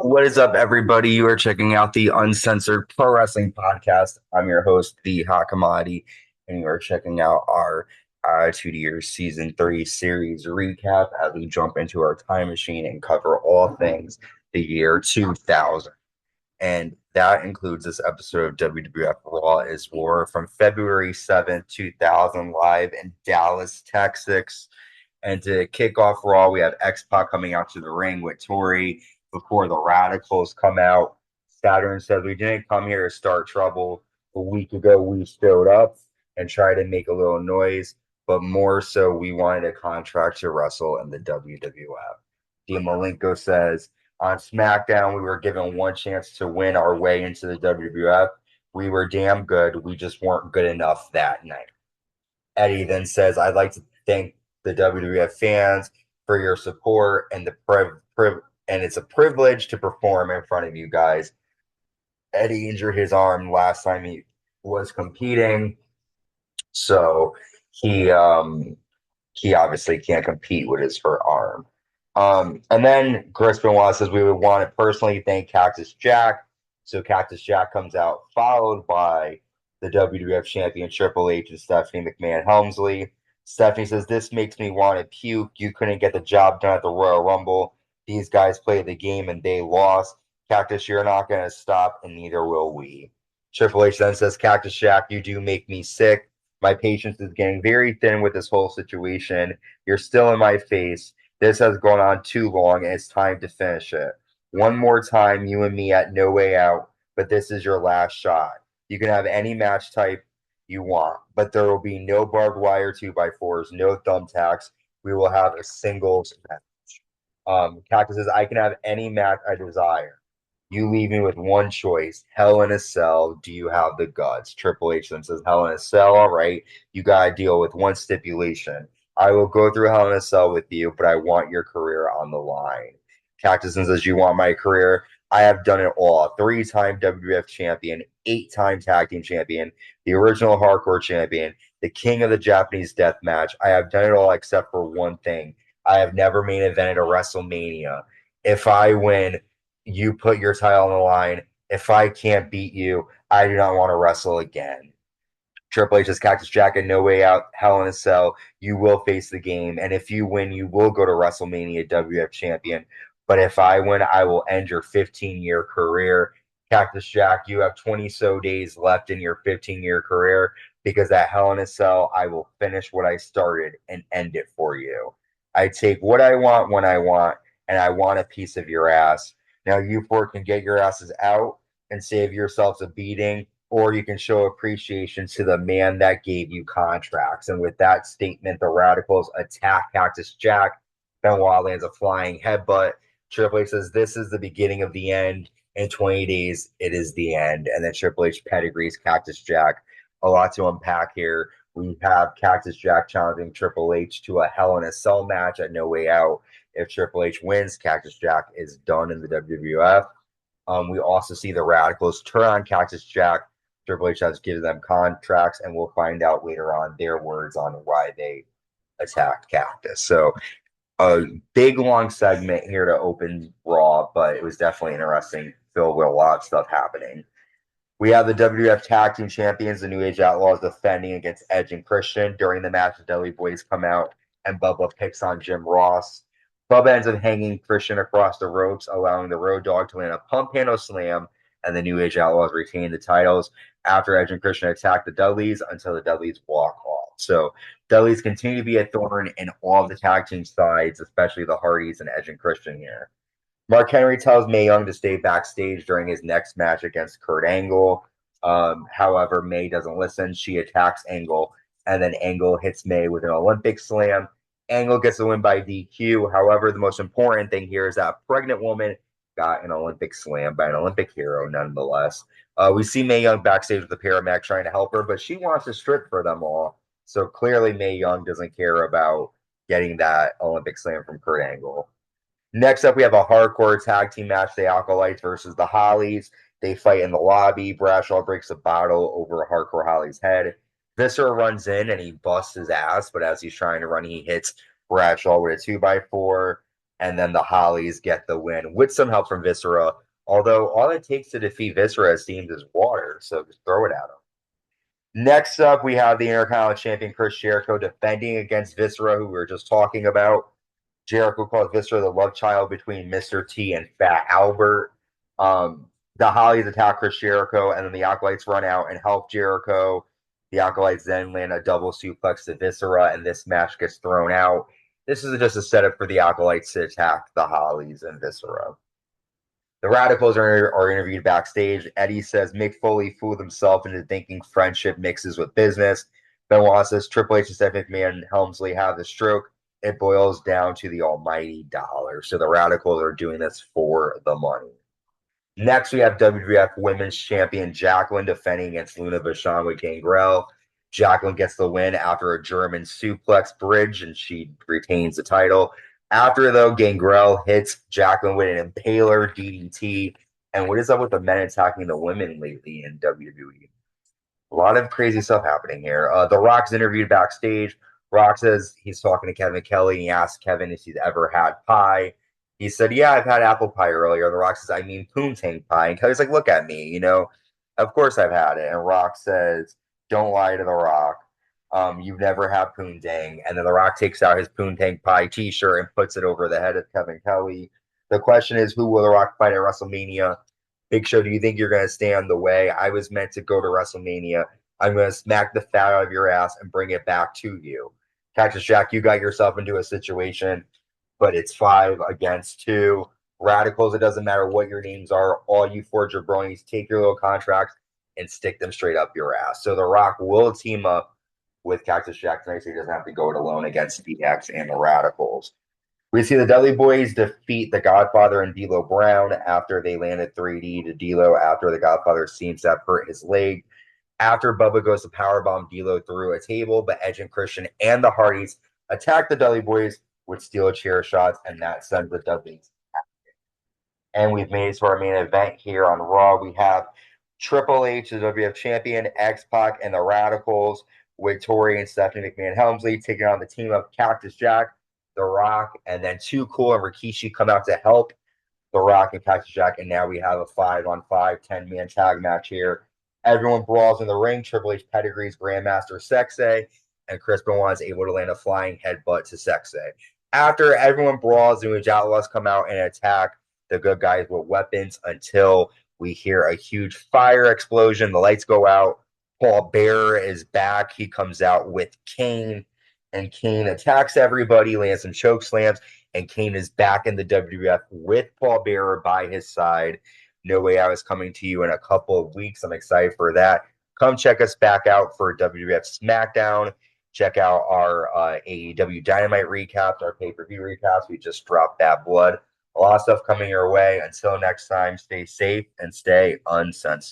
What is up, everybody? You are checking out the Uncensored Pro Wrestling Podcast. I'm your host, the Hot Commodity, and you are checking out our Attitude Year Season 3 series recap as we jump into our time machine and cover all things the year 2000. And that includes this episode of WWF Raw is War from February 7th, 2000, live in Dallas, Texas. And to kick off Raw, we have X-Pac coming out to the ring with Tori before the Radicals come out. Saturn says, "We didn't come here to start trouble. A week ago, we showed up and tried to make a little noise, but more so, we wanted a contract to wrestle in the WWF. Dean Malenko says, "On SmackDown, we were given one chance to win our way into the WWF. We were damn good. We just weren't good enough that night." Eddie then says, "I'd like to thank the WWF fans for your support and and it's a privilege to perform in front of you guys." Eddie injured his arm last time he was competing, so he obviously can't compete with his hurt arm. And then Chris Benoit says, "We would want to personally thank Cactus Jack." So Cactus Jack comes out, followed by the WWF champion Triple H and Stephanie McMahon Helmsley. Stephanie says, "This makes me want to puke. You couldn't get the job done at the Royal Rumble. These guys played the game and they lost. Cactus, you're not going to stop, and neither will we." Triple H then says, "Cactus Jack, you do make me sick. My patience is getting very thin with this whole situation. You're still in my face. This has gone on too long, and it's time to finish it. One more time, you and me at No Way Out, but this is your last shot. You can have any match type you want, but there will be no barbed wire 2x4s, no thumbtacks. We will have a singles match." Cactus says, "I can have any match I desire. You leave me with one choice, Hell in a Cell. Do you have the guts?" Triple H then says, "Hell in a Cell, all right. You got to deal with one stipulation. I will go through Hell in a Cell with you, but I want your career on the line." Cactus then says, "You want my career? I have done it all. Three-time WWF champion, eight-time tag team champion, the original hardcore champion, the king of the Japanese death match. I have done it all except for one thing. I have never main evented a WrestleMania. If I win, you put your title on the line. If I can't beat you, I do not want to wrestle again." Triple H's Cactus Jack and No Way Out, Hell in a Cell. You will face the game, and if you win, you will go to WrestleMania WWF champion. But if I win, I will end your 15-year career. Cactus Jack, you have 20 so days left in your 15-year career because at Hell in a Cell, I will finish what I started and end it for you. I take what I want when I want, and I want a piece of your ass. Now, you four can get your asses out and save yourselves a beating, or you can show appreciation to the man that gave you contracts." And with that statement, the Radicals attack Cactus Jack. Benoit lands a flying headbutt. Triple H says, "This is the beginning of the end. In 20 days, it is the end." And then Triple H pedigrees Cactus Jack. A lot to unpack here. We have Cactus Jack challenging Triple H to a Hell in a Cell match at No Way Out. If Triple H wins, Cactus Jack is done in the WWF. We also see the Radicals turn on Cactus Jack. Triple H has given them contracts, and we'll find out later on their words on why they attacked Cactus. So a big, long segment here to open Raw, but it was definitely interesting, filled with a lot of stuff happening. We have the WWF Tag Team Champions, the New Age Outlaws, defending against Edge and Christian. During the match, the Dudley Boys come out, and Bubba picks on Jim Ross. Bubba ends up hanging Christian across the ropes, allowing the Road Dogg to land a pump handle slam, and the New Age Outlaws retain the titles after Edge and Christian attack the Dudleys until the Dudleys walk off. So Dudleys continue to be a thorn in all the tag team sides, especially the Hardys and Edge and Christian here. Mark Henry tells Mae Young to stay backstage during his next match against Kurt Angle. However, Mae doesn't listen. She attacks Angle, and then Angle hits Mae with an Olympic slam. Angle gets the win by DQ. However, the most important thing here is that a pregnant woman got an Olympic slam by an Olympic hero, nonetheless. We see Mae Young backstage with the paramedic trying to help her, but she wants to strip for them all. So clearly, Mae Young doesn't care about getting that Olympic slam from Kurt Angle. Next up, we have a hardcore tag team match, the Acolytes versus the Hollies. They fight in the lobby. Bradshaw breaks a bottle over a hardcore Holly's head. Viscera runs in and he busts his ass, but as he's trying to run, he hits Bradshaw with a 2x4. and then the Hollies get the win with some help from Viscera. Although all it takes to defeat Viscera, it seems, is water, so just throw it at them. Next up, we have the Intercontinental Champion Chris Jericho defending against Viscera, who we were just talking about. Jericho calls Viscera the love child between Mr. T and Fat Albert. The Hollies attack Chris Jericho, and then the Acolytes run out and help Jericho. The Acolytes then land a double suplex to Viscera, and this match gets thrown out. This is just a setup for the Acolytes to attack the Hollies and Viscera. The Radicals are interviewed backstage. Eddie says Mick Foley fooled himself into thinking friendship mixes with business. Benoit says Triple H and Seth McMahon and Helmsley have the stroke. It boils down to the almighty dollar. So the Radicals are doing this for the money. Next, we have WWF Women's Champion Jacqueline defending against Luna Vachon with Gangrel. Jacqueline gets the win after a German suplex bridge, and she retains the title. After, though, Gangrel hits Jacqueline with an impaler DDT. And what is up with the men attacking the women lately in WWE? A lot of crazy stuff happening here. The Rock's interviewed backstage. Rock says he's talking to Kevin Kelly, and he asks Kevin if he's ever had pie. He said, yeah, I've had apple pie earlier. The Rock says, I mean poontang pie. And Kelly's like, look at me, of course I've had it. And Rock says, don't lie to The Rock. You've never had poontang. And then The Rock takes out his poontang pie t-shirt and puts it over the head of Kevin Kelly. The question is, who will The Rock fight at WrestleMania? Big Show, do you think you're going to stay on the way? I was meant to go to WrestleMania. I'm going to smack the fat out of your ass and bring it back to you. Cactus Jack, you got yourself into a situation, but it's 5 against 2. Radicals, it doesn't matter what your names are. All you 4 jabronis, take your little contracts and stick them straight up your ass. So The Rock will team up with Cactus Jack tonight, so he doesn't have to go it alone against DX and the Radicals. We see the Dudley Boys defeat the Godfather and D'Lo Brown after they landed 3D to D'Lo after the Godfather seems to have hurt his leg. After Bubba goes to powerbomb D'Lo through a table, but Edge and Christian and the Hardys attack the Dudley Boys with steel chair shots, and that sends the Dudleys. And we've made it to our main event here on Raw. We have Triple H, the WWF Champion, X-Pac, and the Radicals with Tori and Stephanie McMahon Helmsley taking on the team of Cactus Jack, The Rock, and then Too Cool and Rikishi come out to help The Rock and Cactus Jack, and now we have a 5-on-5 10-man tag match here. Everyone brawls in the ring. Triple H pedigrees Grandmaster Sexay, and Chris Benoit is able to land a flying headbutt to Sexay. After everyone brawls, the New Age Outlaws come out and attack the good guys with weapons until we hear a huge fire explosion. The lights go out. Paul Bearer is back. He comes out with Kane, and Kane attacks everybody, lands some choke slams, and Kane is back in the WWF with Paul Bearer by his side. No Way Out is coming to you in a couple of weeks. I'm excited for that. Come check us back out for WWF SmackDown. Check out our AEW Dynamite recaps, our pay-per-view recaps. We just dropped Bad Blood. A lot of stuff coming your way. Until next time, stay safe and stay uncensored.